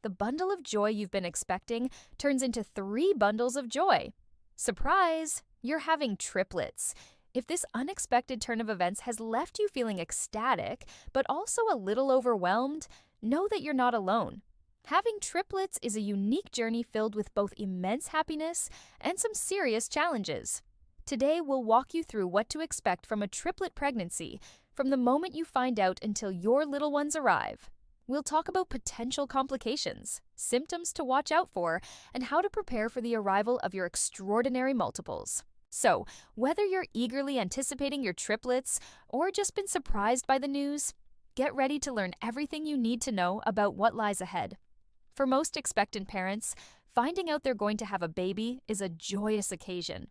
the bundle of joy you've been expecting turns into 3 bundles of joy. Surprise! You're having triplets. If this unexpected turn of events has left you feeling ecstatic, but also a little overwhelmed, know that you're not alone. Having triplets is a unique journey filled with both immense happiness and some serious challenges. Today, we'll walk you through what to expect from a triplet pregnancy, from the moment you find out until your little ones arrive. We'll talk about potential complications, symptoms to watch out for, and how to prepare for the arrival of your extraordinary multiples. So, whether you're eagerly anticipating your triplets or just been surprised by the news, get ready to learn everything you need to know about what lies ahead. For most expectant parents, finding out they're going to have a baby is a joyous occasion.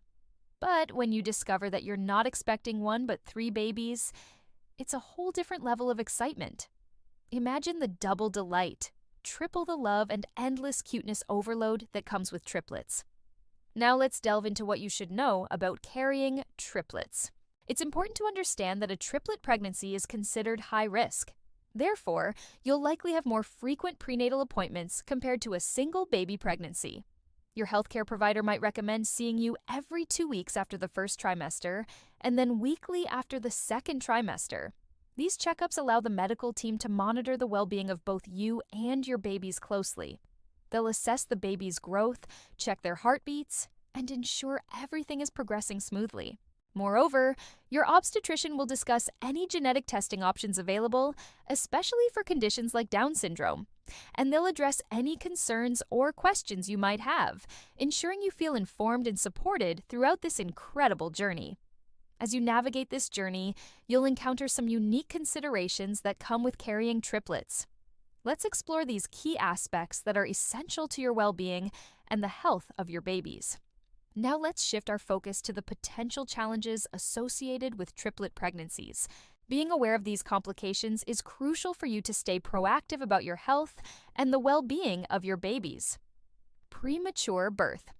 But when you discover that you're not expecting 1 but 3 babies, it's a whole different level of excitement. Imagine the double delight, triple the love and endless cuteness overload that comes with triplets. Now let's delve into what you should know about carrying triplets. It's important to understand that a triplet pregnancy is considered high risk. Therefore, you'll likely have more frequent prenatal appointments compared to a single baby pregnancy. Your healthcare provider might recommend seeing you every 2 weeks after the first trimester and then weekly after the second trimester. These checkups allow the medical team to monitor the well-being of both you and your babies closely. They'll assess the baby's growth, check their heartbeats, and ensure everything is progressing smoothly. Moreover, your obstetrician will discuss any genetic testing options available, especially for conditions like Down syndrome, and they'll address any concerns or questions you might have, ensuring you feel informed and supported throughout this incredible journey. As you navigate this journey, you'll encounter some unique considerations that come with carrying triplets. Let's explore these key aspects that are essential to your well-being and the health of your babies. Now let's shift our focus to the potential challenges associated with triplet pregnancies. Being aware of these complications is crucial for you to stay proactive about your health and the well-being of your babies. Premature birth.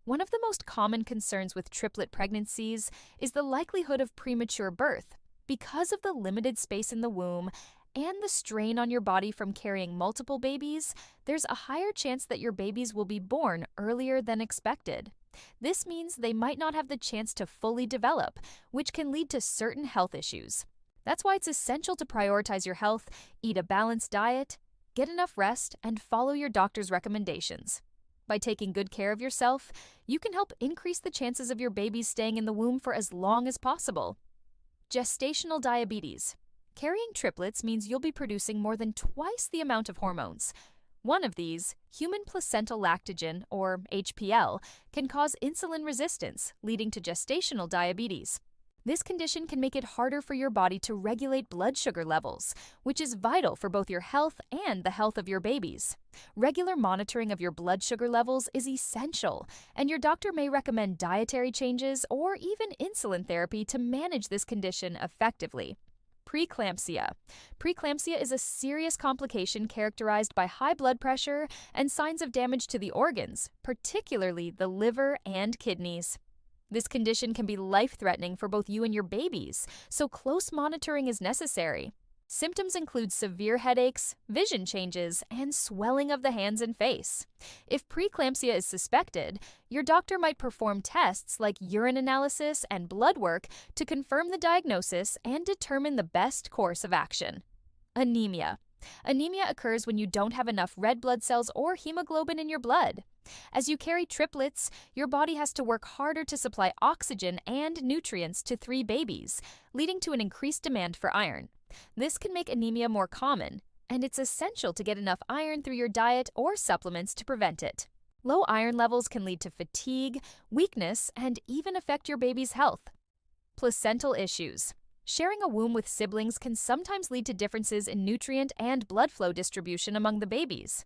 One of the most common concerns with triplet pregnancies is the likelihood of premature birth. Because of the limited space in the womb and the strain on your body from carrying multiple babies, there's a higher chance that your babies will be born earlier than expected. This means they might not have the chance to fully develop, which can lead to certain health issues. That's why it's essential to prioritize your health, eat a balanced diet, get enough rest, and follow your doctor's recommendations. By taking good care of yourself, you can help increase the chances of your babies staying in the womb for as long as possible. Gestational diabetes. Carrying triplets means you'll be producing more than twice the amount of hormones. One of these, human placental lactogen, or HPL, can cause insulin resistance, leading to gestational diabetes. This condition can make it harder for your body to regulate blood sugar levels, which is vital for both your health and the health of your babies. Regular monitoring of your blood sugar levels is essential, and your doctor may recommend dietary changes or even insulin therapy to manage this condition effectively. Preeclampsia. Preeclampsia is a serious complication characterized by high blood pressure and signs of damage to the organs, particularly the liver and kidneys. This condition can be life-threatening for both you and your babies, so close monitoring is necessary. Symptoms include severe headaches, vision changes, and swelling of the hands and face. If preeclampsia is suspected, your doctor might perform tests like urine analysis and blood work to confirm the diagnosis and determine the best course of action. Anemia. Anemia occurs when you don't have enough red blood cells or hemoglobin in your blood. As you carry triplets, your body has to work harder to supply oxygen and nutrients to 3 babies, leading to an increased demand for iron. This can make anemia more common, and it's essential to get enough iron through your diet or supplements to prevent it. Low iron levels can lead to fatigue, weakness, and even affect your baby's health. Placental issues. Sharing a womb with siblings can sometimes lead to differences in nutrient and blood flow distribution among the babies.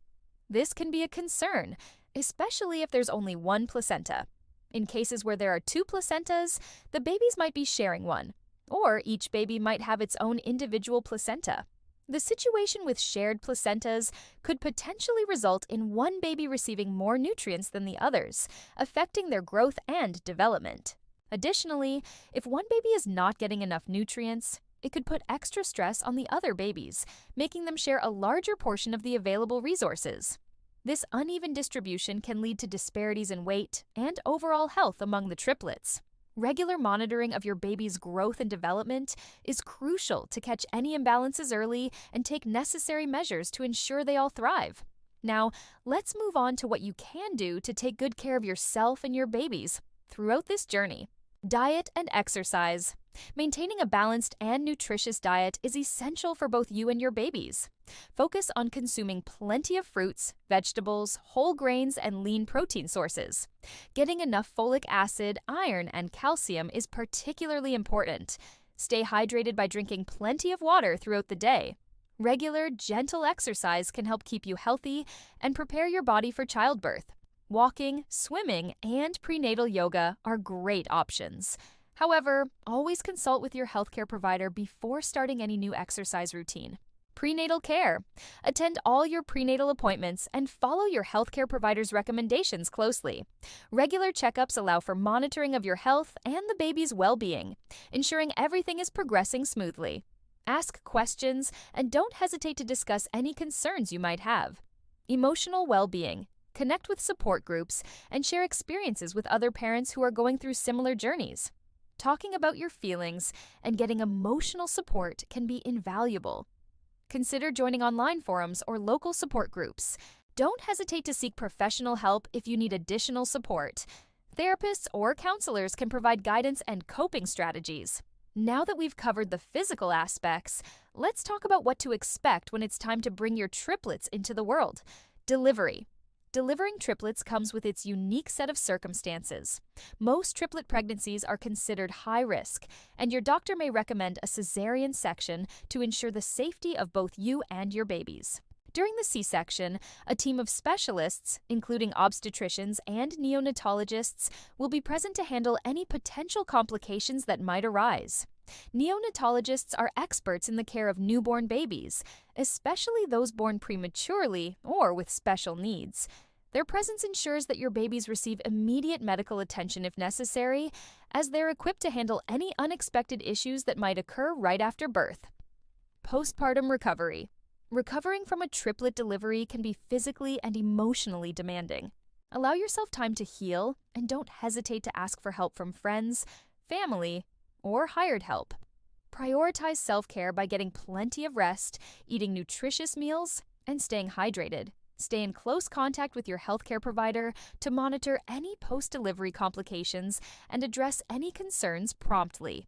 This can be a concern, especially if there's only one placenta. In cases where there are 2 placentas, the babies might be sharing one, or each baby might have its own individual placenta. The situation with shared placentas could potentially result in one baby receiving more nutrients than the others, affecting their growth and development. Additionally, if one baby is not getting enough nutrients, it could put extra stress on the other babies, making them share a larger portion of the available resources. This uneven distribution can lead to disparities in weight and overall health among the triplets. Regular monitoring of your baby's growth and development is crucial to catch any imbalances early and take necessary measures to ensure they all thrive. Now, let's move on to what you can do to take good care of yourself and your babies throughout this journey. Diet and exercise. Maintaining a balanced and nutritious diet is essential for both you and your babies. Focus on consuming plenty of fruits, vegetables, whole grains, and lean protein sources. Getting enough folic acid, iron, and calcium is particularly important. Stay hydrated by drinking plenty of water throughout the day. Regular, gentle exercise can help keep you healthy and prepare your body for childbirth. Walking, swimming, and prenatal yoga are great options. However, always consult with your healthcare provider before starting any new exercise routine. Prenatal care. Attend all your prenatal appointments and follow your healthcare provider's recommendations closely. Regular checkups allow for monitoring of your health and the baby's well-being, ensuring everything is progressing smoothly. Ask questions and don't hesitate to discuss any concerns you might have. Emotional well-being. Connect with support groups and share experiences with other parents who are going through similar journeys. Talking about your feelings and getting emotional support can be invaluable. Consider joining online forums or local support groups. Don't hesitate to seek professional help if you need additional support. Therapists or counselors can provide guidance and coping strategies. Now that we've covered the physical aspects, let's talk about what to expect when it's time to bring your triplets into the world. Delivery. Delivering triplets comes with its unique set of circumstances. Most triplet pregnancies are considered high risk, and your doctor may recommend a cesarean section to ensure the safety of both you and your babies. During the C-section, a team of specialists, including obstetricians and neonatologists, will be present to handle any potential complications that might arise. Neonatologists are experts in the care of newborn babies, especially those born prematurely or with special needs. Their presence ensures that your babies receive immediate medical attention if necessary, as they're equipped to handle any unexpected issues that might occur right after birth. Postpartum recovery. Recovering from a triplet delivery can be physically and emotionally demanding. Allow yourself time to heal and don't hesitate to ask for help from friends, family, or hired help. Prioritize self-care by getting plenty of rest, eating nutritious meals, and staying hydrated. Stay in close contact with your healthcare provider to monitor any post-delivery complications and address any concerns promptly.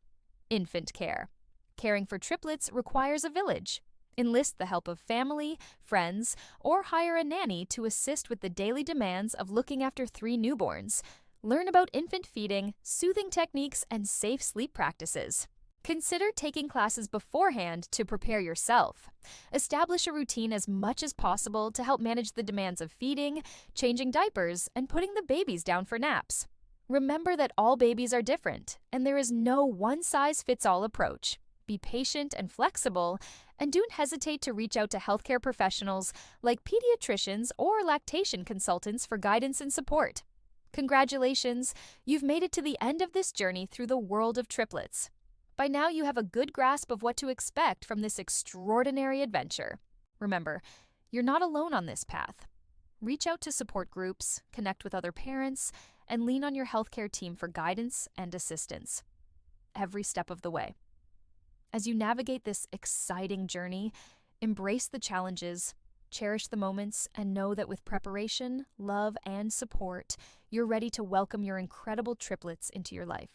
Infant care. Caring for triplets requires a village. Enlist the help of family, friends, or hire a nanny to assist with the daily demands of looking after 3 newborns. Learn about infant feeding, soothing techniques, and safe sleep practices. Consider taking classes beforehand to prepare yourself. Establish a routine as much as possible to help manage the demands of feeding, changing diapers, and putting the babies down for naps. Remember that all babies are different, and there is no one-size-fits-all approach. Be patient and flexible, and don't hesitate to reach out to healthcare professionals like pediatricians or lactation consultants for guidance and support. Congratulations, you've made it to the end of this journey through the world of triplets. By now, you have a good grasp of what to expect from this extraordinary adventure. Remember, you're not alone on this path. Reach out to support groups, connect with other parents, and lean on your healthcare team for guidance and assistance every step of the way. As you navigate this exciting journey, embrace the challenges, cherish the moments, and know that with preparation, love, and support, you're ready to welcome your incredible triplets into your life.